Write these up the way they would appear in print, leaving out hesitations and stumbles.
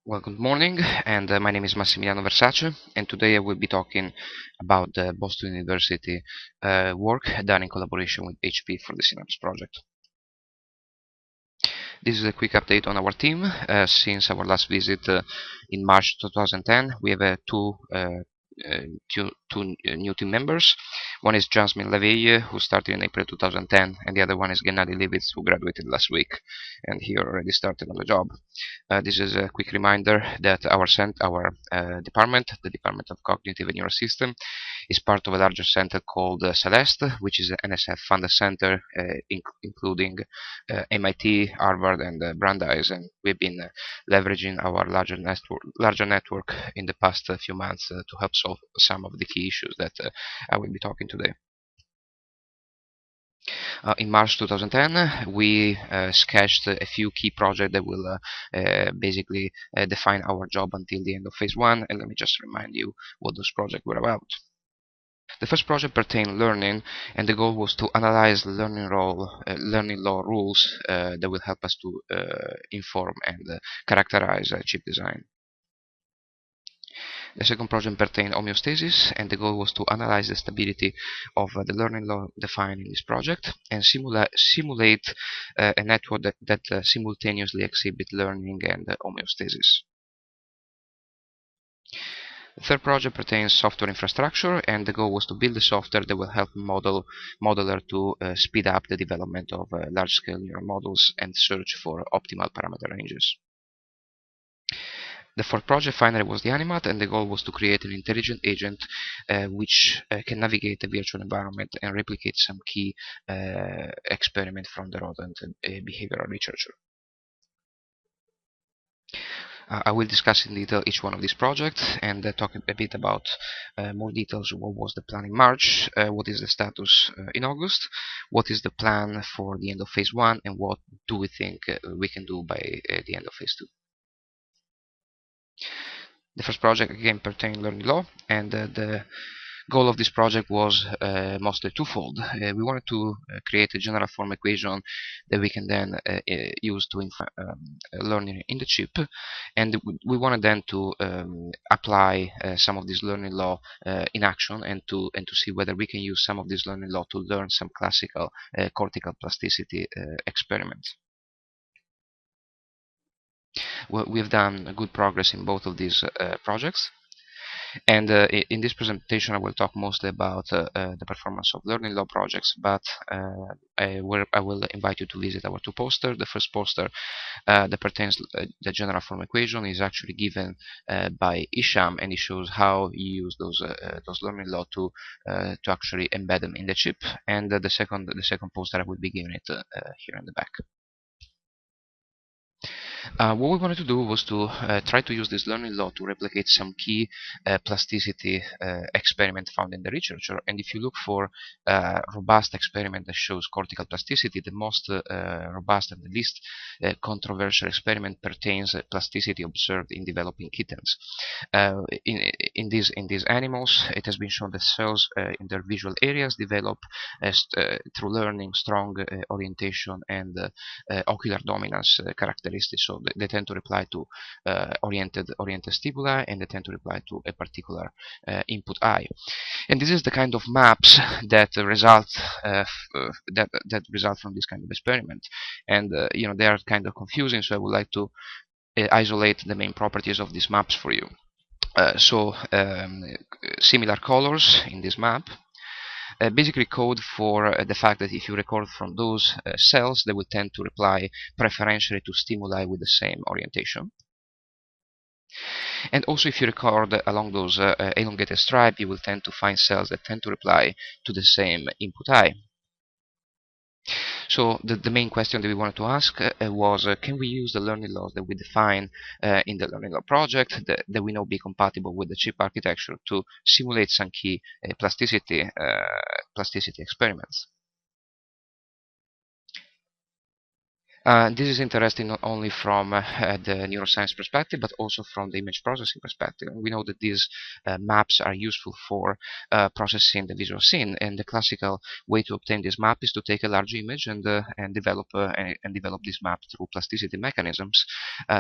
Well, good morning, and my name is Massimiliano Versace, and today I will be talking about the Boston University work done in collaboration with HP for the Synapse project. This is a quick update on our team. Since our last visit in March 2010, we have two new team members. One is Jasmine Laveye, who started in April 2010, and the other one is Gennady Levitz, who graduated last week, and he already started on the job. This is a quick reminder that our department, the Department of Cognitive and Neurosystem, is part of a larger center called Celeste, which is an NSF-funded center, including MIT, Harvard, and Brandeis, and we've been leveraging our larger network in the past few months to help solve some of the key issues that I will be talking today. In March 2010, we sketched a few key projects that will basically define our job until the end of phase 1, and let me just remind you what those projects were about. The first project pertained learning, and the goal was to analyze learning law rules that will help us to inform and characterize chip design. The second project pertained homeostasis, and the goal was to analyze the stability of the learning law defined in this project and simulate a network that simultaneously exhibits learning and homeostasis. The third project pertains software infrastructure, and the goal was to build a software that will help modeler to speed up the development of large-scale neural models and search for optimal parameter ranges. The fourth project finally was the Animat, and the goal was to create an intelligent agent which can navigate the virtual environment and replicate some key experiments from the rodent behavioral literature. I will discuss in detail each one of these projects and talk a bit about more details. What was the plan in March, what is the status in August, what is the plan for the end of phase 1, and what do we think we can do by the end of phase 2. The first project again pertained learning law, and the goal of this project was mostly twofold. We wanted to create a general form equation that we can then use to inform learning in the chip, and we wanted then to apply some of this learning law in action and to see whether we can use some of this learning law to learn some classical cortical plasticity experiments. Well, we've done good progress in both of these projects. And in this presentation, I will talk mostly about the performance of learning law projects, but I will invite you to visit our two posters. The first poster that pertains the general form equation is actually given by Isham, and it shows how you use those learning law to actually embed them in the chip. And the second poster, I will be giving it here in the back. What we wanted to do was to try to use this learning law to replicate some key plasticity experiment found in the literature. And if you look for robust experiment that shows cortical plasticity, the most robust and the least controversial experiment pertains plasticity observed in developing kittens. In these animals, it has been shown that cells in their visual areas develop through learning strong orientation and ocular dominance characteristics. So they tend to reply to oriented stimuli, and they tend to reply to a particular input eye. And this is the kind of maps that result from this kind of experiment. And they are kind of confusing, so I would like to isolate the main properties of these maps for you. Similar colors in this map basically code for the fact that if you record from those cells, they will tend to reply preferentially to stimuli with the same orientation. And also, if you record along those elongated stripes, you will tend to find cells that tend to reply to the same input eye. So the main question that we wanted to ask was, can we use the learning laws that we define in the learning law project that we know be compatible with the chip architecture to simulate some key plasticity experiments? This is interesting not only from the neuroscience perspective, but also from the image processing perspective. We know that these maps are useful for processing the visual scene, and the classical way to obtain this map is to take a large image and develop this map through plasticity mechanisms.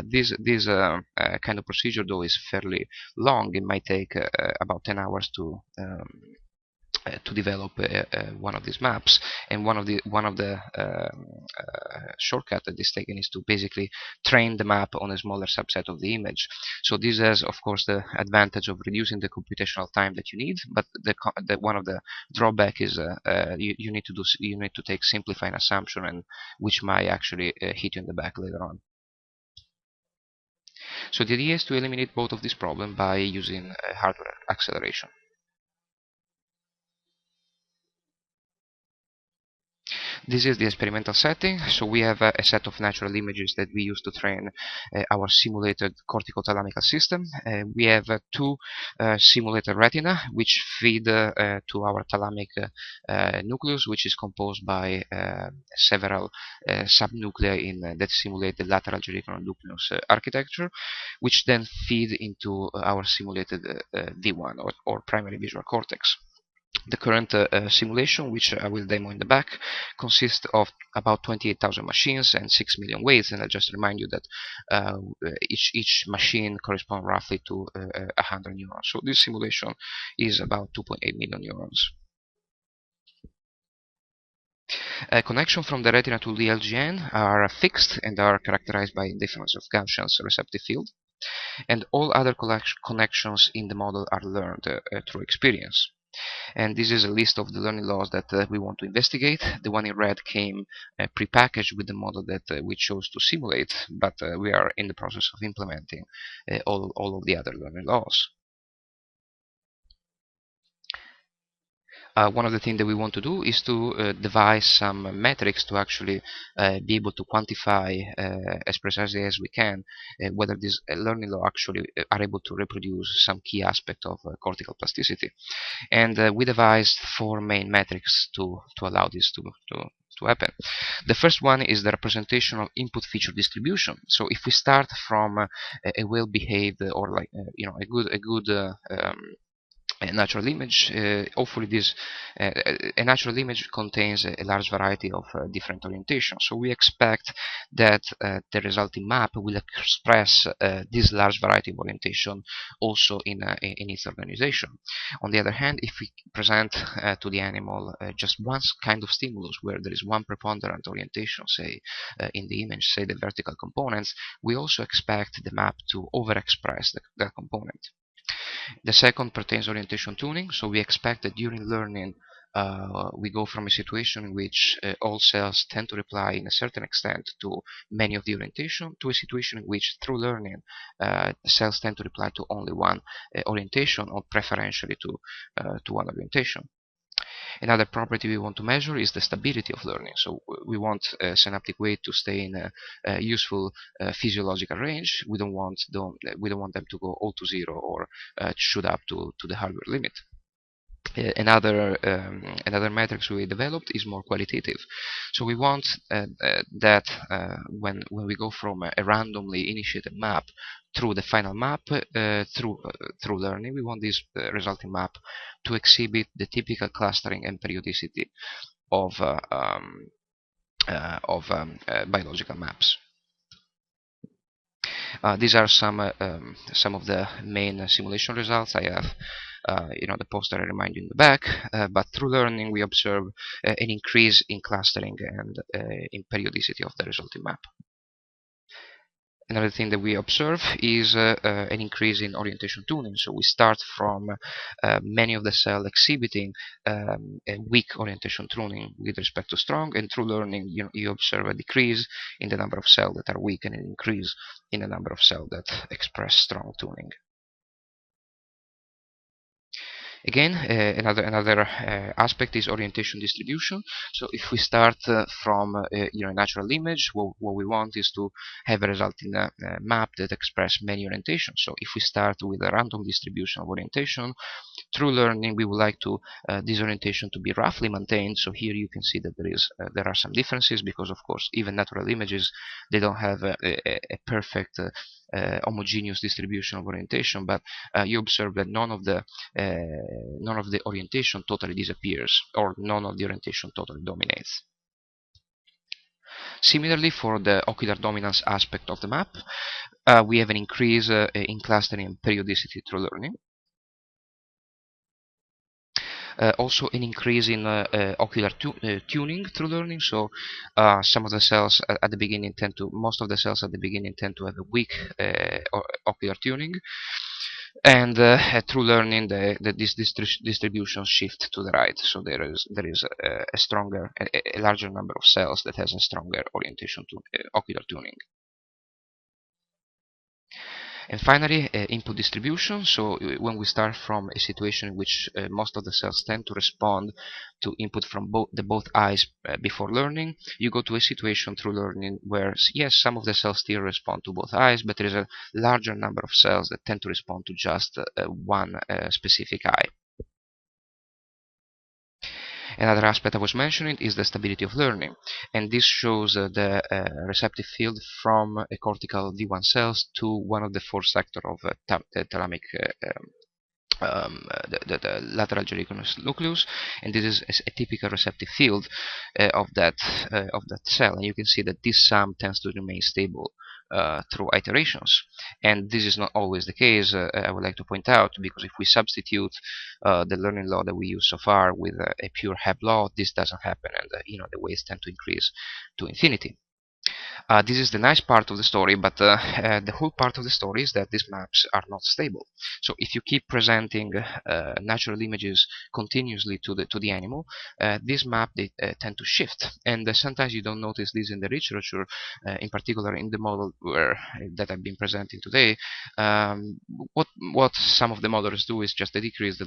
This kind of procedure, though, is fairly long. It might take about 10 hours to develop one of these maps, and one of the shortcut that is taken is to basically train the map on a smaller subset of the image. So this has, of course, the advantage of reducing the computational time that you need, but one of the drawback is you need to take simplifying assumption, and which might actually hit you in the back later on. So the idea is to eliminate both of these problems by using hardware acceleration. This is the experimental setting. So we have a set of natural images that we use to train our simulated cortico-thalamical system. We have two simulated retina, which feed to our thalamic nucleus, which is composed by several subnuclei that simulate the lateral geniculate nucleus architecture, which then feed into our simulated V1 or primary visual cortex. The current simulation, which I will demo in the back, consists of about 28,000 machines and 6 million weights, and I'll just remind you that each machine corresponds roughly to 100 neurons. So this simulation is about 2.8 million neurons. Connection from the retina to the LGN are fixed and are characterized by indifference of Gaussian's receptive field, and all other connections in the model are learned through experience. And this is a list of the learning laws that we want to investigate. The one in red came prepackaged with the model that we chose to simulate, but we are in the process of implementing all of the other learning laws. One of the things that we want to do is to devise some metrics to actually be able to quantify as precisely as we can whether these learning law actually are able to reproduce some key aspect of cortical plasticity. And we devised four main metrics to allow this to happen. The first one is the representation of input feature distribution. So if we start from a well-behaved or like a good a natural image, hopefully this a natural image contains a large variety of different orientations. So we expect that the resulting map will express this large variety of orientation also in its organization. On the other hand, if we present to the animal just one kind of stimulus where there is one preponderant orientation, say in the image, say the vertical components, we also expect the map to overexpress that component. The second pertains orientation tuning. So we expect that during learning we go from a situation in which all cells tend to reply in a certain extent to many of the orientation to a situation in which through learning cells tend to reply to only one orientation, or preferentially to one orientation. Another property we want to measure is the stability of learning. So we want synaptic weight to stay in a useful physiological range. We don't want them to go all to zero or shoot up to the hardware limit. Another metrics we developed is more qualitative. So we want that when we go from a randomly initiated map through the final map through learning, we want this resulting map to exhibit the typical clustering and periodicity of biological maps. These are some of the main simulation results. I have the poster I remind you in the back, but through learning we observe an increase in clustering and in periodicity of the resulting map. Another thing that we observe is an increase in orientation tuning. So we start from many of the cells exhibiting a weak orientation tuning with respect to strong, and through learning you observe a decrease in the number of cells that are weak and an increase in the number of cells that express strong tuning. Again, another aspect is orientation distribution. So if we start from a natural image, what we want is to have a result in a map that express many orientations. So if we start with a random distribution of orientation, through learning we would like to this orientation to be roughly maintained. So here you can see that there are some differences, because of course even natural images, they don't have a perfect homogeneous distribution of orientation, but you observe that none of the orientation totally disappears, or none of the orientation totally dominates. Similarly, for the ocular dominance aspect of the map, we have an increase in clustering and periodicity through learning. Also an increase in ocular tuning through learning. So some of the cells at the beginning most of the cells at the beginning tend to have a weak ocular tuning, and through learning this distribution shift to the right. So there is a larger number of cells that has a stronger orientation to ocular tuning. And finally, input distribution. So when we start from a situation in which most of the cells tend to respond to input from both eyes before learning, you go to a situation through learning where, yes, some of the cells still respond to both eyes, but there is a larger number of cells that tend to respond to just one specific eye. Another aspect I was mentioning is the stability of learning, and this shows the receptive field from a cortical V1 cells to one of the four sectors of the thalamic the lateral gerigonous nucleus, and this is a typical receptive field of that cell, and you can see that this sum tends to remain stable through iterations. And this is not always the case, I would like to point out, because if we substitute the learning law that we use so far with a pure Hebb law, this doesn't happen, and the weights tend to increase to infinity. This is the nice part of the story, but the whole part of the story is that these maps are not stable. So if you keep presenting natural images continuously to the animal, this map they tend to shift, and sometimes you don't notice this in the literature, in particular in the model that I've been presenting today. What some of the models do is just decrease the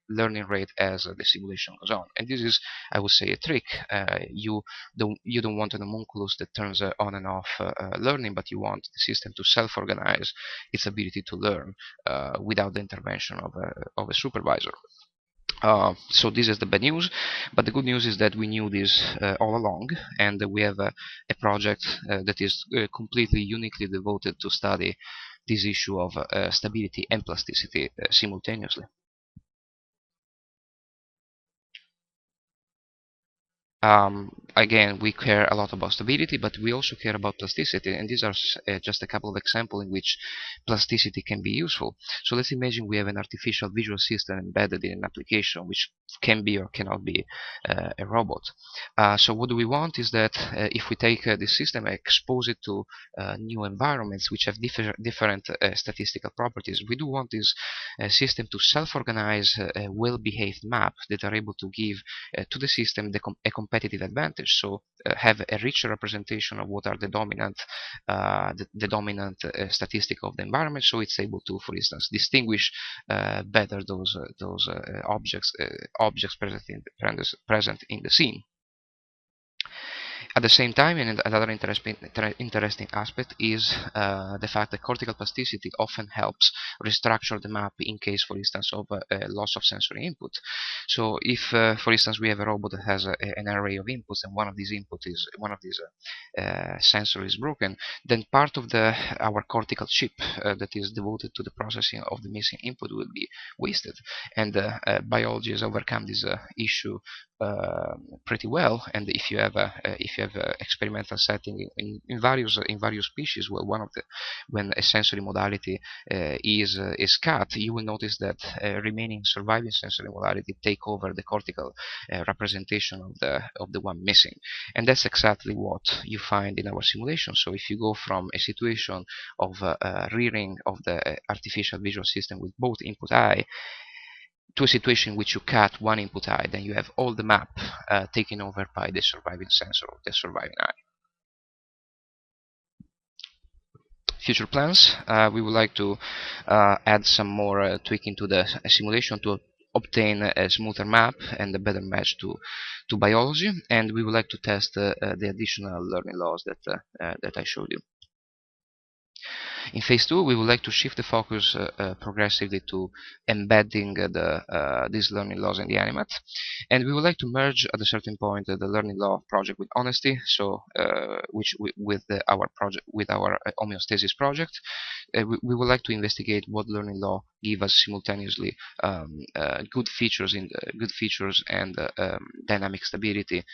learning rate as the simulation goes on, and this is, I would say, a trick. You don't want an homunculus that turns on and off learning, but you want the system to self-organize its ability to learn without the intervention of a supervisor. So this is the bad news, but the good news is that we knew this all along, and we have a project that is completely uniquely devoted to study this issue of stability and plasticity simultaneously. Again, we care a lot about stability, but we also care about plasticity, and these are just a couple of examples in which plasticity can be useful. So let's imagine we have an artificial visual system embedded in an application, which can be or cannot be a robot. So what do we want is that if we take this system and expose it to new environments which have different statistical properties, we do want this system to self-organize a well-behaved map that are able to give to the system a competitive advantage. So have a richer representation of what are the dominant statistic of the environment, so it's able to, for instance, distinguish better those objects present in the scene. At the same time, and another interesting aspect is the fact that cortical plasticity often helps restructure the map in case, for instance, of a loss of sensory input. So if, for instance, we have a robot that has an array of inputs, and one of these sensor is broken, then part of our cortical chip that is devoted to the processing of the missing input will be wasted. And biology has overcome this issue pretty well. And if you have a experimental setting in various species, well, when a sensory modality is cut, you will notice that remaining surviving sensory modality take over the cortical representation of the one missing, and that's exactly what you find in our simulation. So if you go from a situation of rearing of the artificial visual system with both input eye to a situation in which you cut one input eye, then you have all the map taken over by the surviving sensor, the surviving eye. Future plans, we would like to add some more tweaking to the simulation to obtain a smoother map and a better match to biology, and we would like to test the additional learning laws that I showed you. In phase 2, we would like to shift the focus progressively to embedding these learning laws in the animate, and we would like to merge at a certain point the learning law project with honesty, so with our homeostasis project. We would like to investigate what learning law give us simultaneously good features and dynamic stability